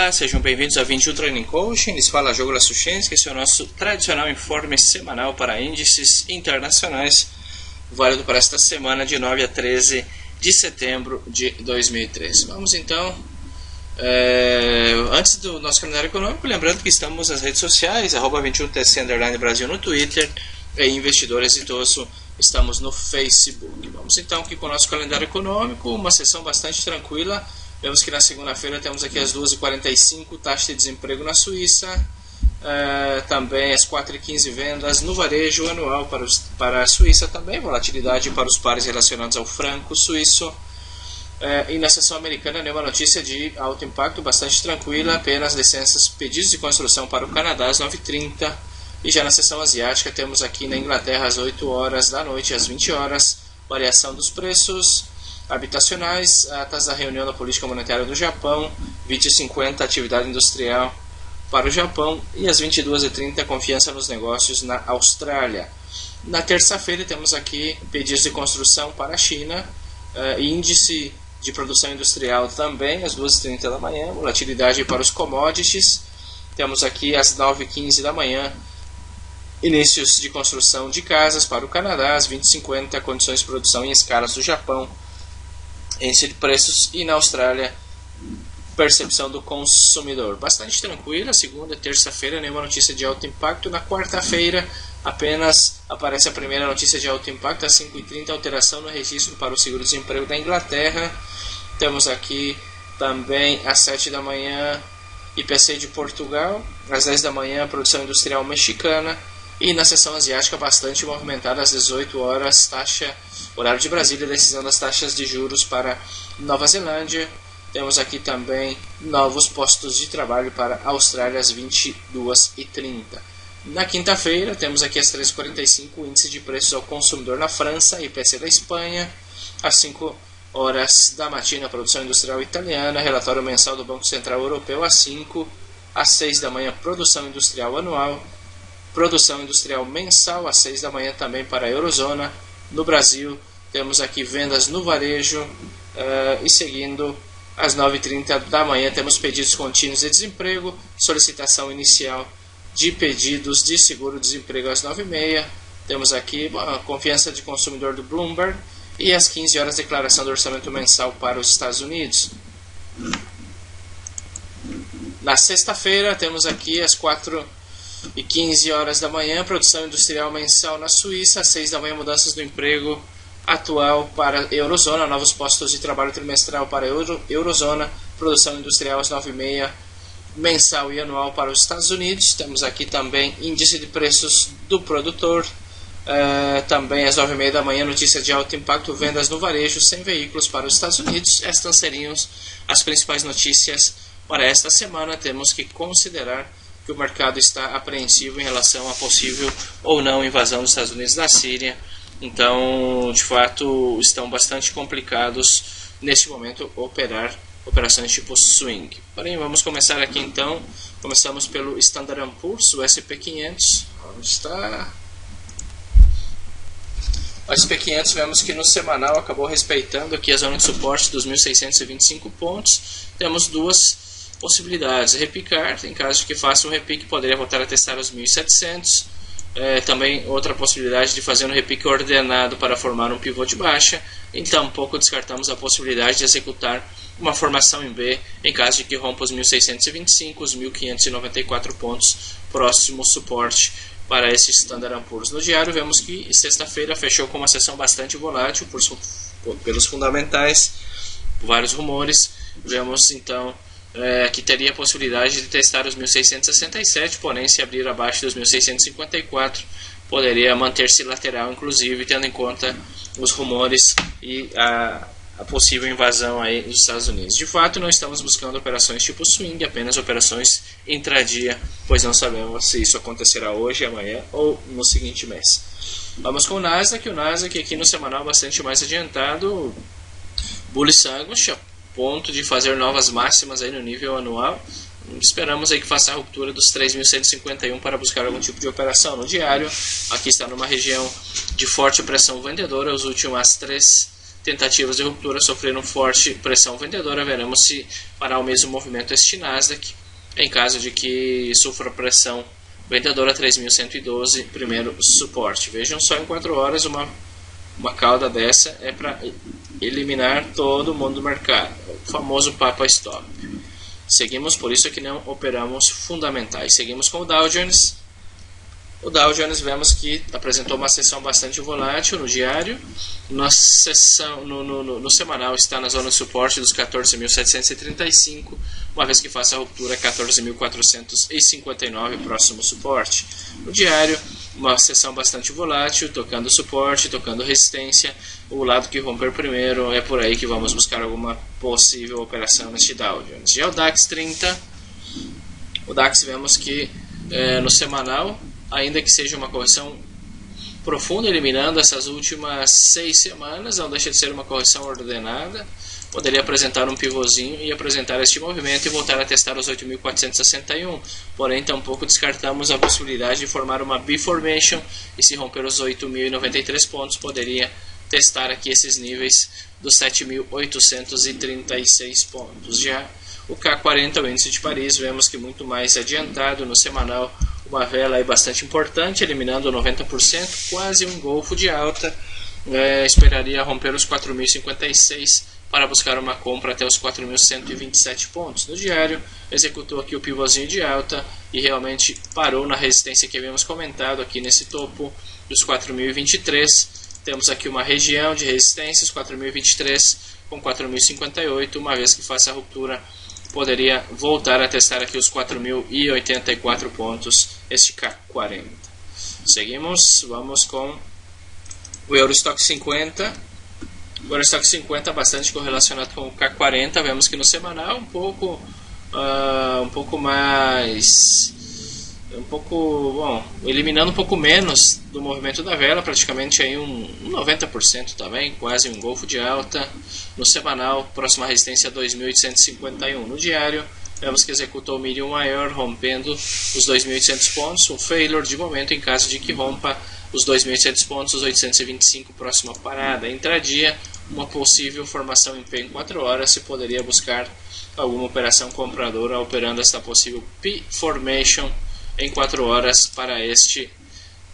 Olá, sejam bem-vindos a 21 Training Coaching. Lhes fala Jogla Suchensky, esse é o nosso tradicional informe semanal para índices internacionais, válido para esta semana de 9 a 13 de setembro de 2013. Vamos então, antes do nosso calendário econômico, lembrando que estamos nas redes sociais, @21TC_ Brasil no Twitter e Investidor Exitoso, estamos no Facebook. Vamos então aqui com o nosso calendário econômico, uma sessão bastante tranquila. Vemos que na segunda-feira temos aqui às 2h45 taxa de desemprego na Suíça, também às 4h15 vendas no varejo anual para a Suíça, também volatilidade para os pares relacionados ao franco suíço. E na sessão americana, nenhuma notícia de alto impacto, bastante tranquila, apenas licenças, pedidos de construção para o Canadá às 9h30. E já na sessão asiática temos aqui na Inglaterra às 8 horas da noite, às 20 horas, variação dos preços habitacionais, atas da reunião da política monetária do Japão, 20h50 atividade industrial para o Japão e às 22h30 confiança nos negócios na Austrália. Na terça-feira temos aqui pedidos de construção para a China, índice de produção industrial também às 2h30 da manhã, volatilidade para os commodities. Temos aqui às 9h15 da manhã inícios de construção de casas para o Canadá, às 20h50 condições de produção em escalas do Japão, índice de preços, e na Austrália percepção do consumidor. Bastante tranquila, segunda e terça-feira nenhuma notícia de alto impacto. Na quarta-feira apenas aparece a primeira notícia de alto impacto, às 5h30 alteração no registro para o seguro-desemprego da Inglaterra. Temos aqui também às 7 da manhã IPC de Portugal, às 10 da manhã produção industrial mexicana. E na sessão asiática bastante movimentada, às 18 horas, horário de Brasília, decisão das taxas de juros para Nova Zelândia. Temos aqui também novos postos de trabalho para a Austrália às 22h30. Na quinta-feira temos aqui às 13h45 o índice de preços ao consumidor na França, IPC da Espanha. Às 5 horas da matina, produção industrial italiana, relatório mensal do Banco Central Europeu às 5. Às 6 da manhã, produção industrial anual. Produção industrial mensal às 6 da manhã também para a Eurozona. No Brasil temos aqui vendas no varejo, e seguindo às 9h30 da manhã temos pedidos contínuos de desemprego, solicitação inicial de pedidos de seguro-desemprego às 9h30. Temos aqui a confiança de consumidor do Bloomberg e às 15 horas declaração do orçamento mensal para os Estados Unidos. Na sexta-feira temos aqui às 4h15 horas da manhã, produção industrial mensal na Suíça. Às 6 da manhã, mudanças do emprego atual para a Eurozona, novos postos de trabalho trimestral para a Eurozona, produção industrial às 9h30, mensal e anual para os Estados Unidos. Temos aqui também índice de preços do produtor, também às 9h30 da manhã, notícia de alto impacto, vendas no varejo sem veículos para os Estados Unidos. Estas seriam as principais notícias para esta semana. Temos que considerar que o mercado está apreensivo em relação a possível ou não invasão dos Estados Unidos na Síria. Então, de fato, estão bastante complicados neste momento operar operações tipo swing. Porém, vamos começar aqui então. Começamos pelo Standard & Poor's, o SP500. Onde está? O SP500, vemos que no semanal acabou respeitando aqui a zona de suporte dos 1.625 pontos. Temos duas possibilidades: repicar, em caso de que faça um repique, poderia voltar a testar os 1.700. Também outra possibilidade de fazer um repique ordenado para formar um pivô de baixa. Então, pouco descartamos a possibilidade de executar uma formação em B, em caso de que rompa os 1.625, os 1.594 pontos, próximo suporte para esse Standard & Poor's. No diário, vemos que sexta-feira fechou com uma sessão bastante volátil pelos fundamentais, vários rumores. Vemos então que teria a possibilidade de testar os 1.667, porém se abrir abaixo dos 1.654 poderia manter-se lateral, inclusive tendo em conta os rumores e a possível invasão aí dos Estados Unidos. De fato, não estamos buscando operações tipo swing, apenas operações intradia, pois não sabemos se isso acontecerá hoje, amanhã ou no seguinte mês. Vamos com o Nasdaq. O Nasdaq aqui no semanal bastante mais adiantado, bullish sandwich, ponto de fazer novas máximas aí no nível anual. Esperamos aí que faça a ruptura dos 3.151 para buscar algum tipo de operação. No diário, aqui está numa região de forte pressão vendedora. As últimas tentativas de ruptura sofreram forte pressão vendedora. Veremos se fará o mesmo movimento este Nasdaq. Em caso de que sofra pressão vendedora, 3.112, primeiro suporte. Vejam só, em 4 horas uma cauda dessa é para eliminar todo mundo do mercado, o famoso Papa Stop. Seguimos, por isso que não operamos fundamentais. Seguimos com o Dow Jones. O Dow Jones vemos que apresentou uma sessão bastante volátil no diário. No semanal está na zona de suporte dos 14.735, uma vez que faça a ruptura 14.459, próximo suporte. No diário, uma sessão bastante volátil, tocando suporte, tocando resistência. O lado que romper primeiro é por aí que vamos buscar alguma possível operação neste Dow Jones. Já o DAX 30, o DAX vemos que no semanal, ainda que seja uma correção profunda, eliminando essas últimas 6 semanas, não deixa de ser uma correção ordenada. Poderia apresentar um pivôzinho e apresentar este movimento e voltar a testar os 8.461. Porém, tampouco descartamos a possibilidade de formar uma B-formation e, se romper os 8.093 pontos, poderia testar aqui esses níveis dos 7.836 pontos. Já o K40, o índice de Paris, vemos que muito mais adiantado no semanal, uma vela aí bastante importante, eliminando 90%, quase um golfo de alta. Esperaria romper os 4.056 para buscar uma compra até os 4.127 pontos. No diário, executou aqui o pivôzinho de alta e realmente parou na resistência que havíamos comentado aqui nesse topo dos 4.023. Temos aqui uma região de resistências, 4.023 com 4.058, uma vez que faça a ruptura, poderia voltar a testar aqui os 4.084 pontos, este K40. Seguimos, vamos com o Eurostock 50. O Eurostock 50 bastante correlacionado com o K40. Vemos que no semanal eliminando um pouco menos do movimento da vela, praticamente aí um 90% também, quase um golfo de alta. No semanal, próxima resistência 2.851. No diário, vemos que executou o medium maior, rompendo os 2.800 pontos, um failure de momento. Em caso de que rompa os 2.800 pontos, os 825, próxima parada. Intradia, uma possível formação em P em 4 horas, se poderia buscar alguma operação compradora operando esta possível P-formation em 4 horas para este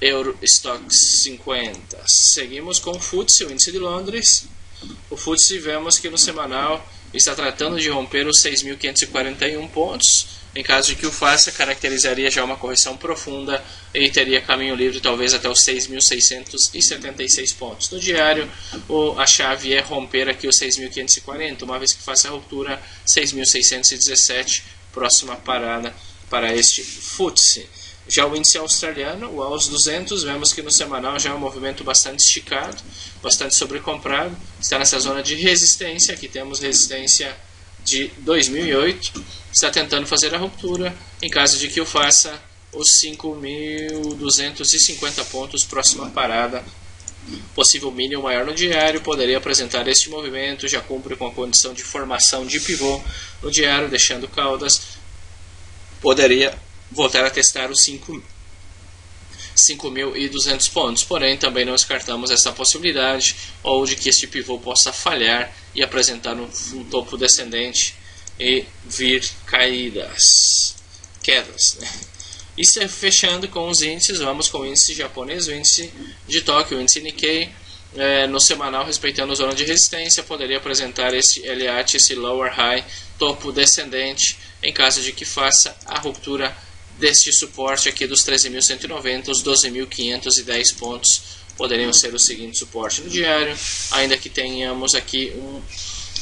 Eurostock 50. Seguimos com o FTSE, o índice de Londres. O FTSE vemos que no semanal está tratando de romper os 6.541 pontos. Em caso de que o faça, caracterizaria já uma correção profunda e teria caminho livre talvez até os 6.676 pontos. No diário, a chave é romper aqui os 6.540, uma vez que faça a ruptura, 6.617, próxima parada para este FTSE. Já o índice australiano, o AUS 200, vemos que no semanal já é um movimento bastante esticado, bastante sobrecomprado, está nessa zona de resistência. Aqui temos resistência de 2008, está tentando fazer a ruptura. Em caso de que o faça, os 5.250 pontos, próxima parada, possível mínimo maior no diário, poderia apresentar este movimento, já cumpre com a condição de formação de pivô no diário, deixando caudas, poderia voltar a testar os 5.200 pontos, porém também não descartamos essa possibilidade, ou de que este pivô possa falhar e apresentar um topo descendente e vir quedas, né? E fechando com os índices, vamos com o índice japonês, o índice de Tóquio, o índice Nikkei, no semanal, respeitando a zona de resistência, poderia apresentar esse Elliott, esse lower high, topo descendente, em caso de que faça a ruptura deste suporte aqui dos 13.190, os 12.510 pontos poderiam ser o seguinte suporte no diário. Ainda que tenhamos aqui um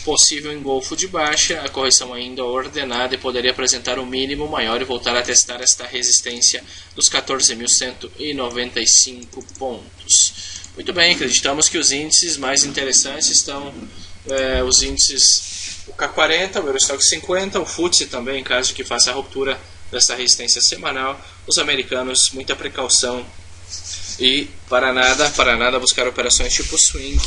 possível engolfo de baixa, a correção ainda ordenada e poderia apresentar um mínimo maior e voltar a testar esta resistência dos 14.195 pontos. Muito bem, acreditamos que os índices mais interessantes estão os índices, o K40, o Eurostock 50, o FTSE também, em caso de que faça a ruptura dessa resistência semanal. Os americanos, muita precaução e para nada buscar operações tipo swing,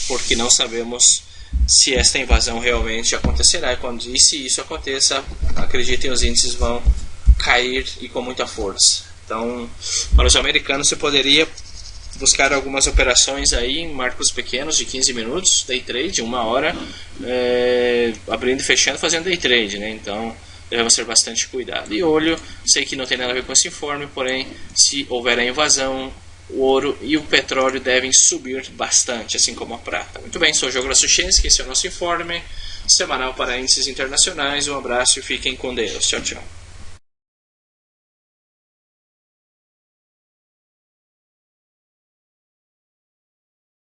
porque não sabemos se esta invasão realmente acontecerá, e se isso aconteça, acreditem, os índices vão cair e com muita força. Então, para os americanos, se poderia buscar algumas operações aí em marcos pequenos de 15 minutos, day trade, 1 hora, abrindo e fechando, fazendo day trade, né? Então devemos ter bastante cuidado. E olho, sei que não tem nada a ver com esse informe, porém, se houver a invasão, o ouro e o petróleo devem subir bastante, assim como a prata. Muito bem, sou o Diogo Lasuchenski, esse é o nosso informe semanal para índices internacionais. Um abraço e fiquem com Deus. Tchau, tchau.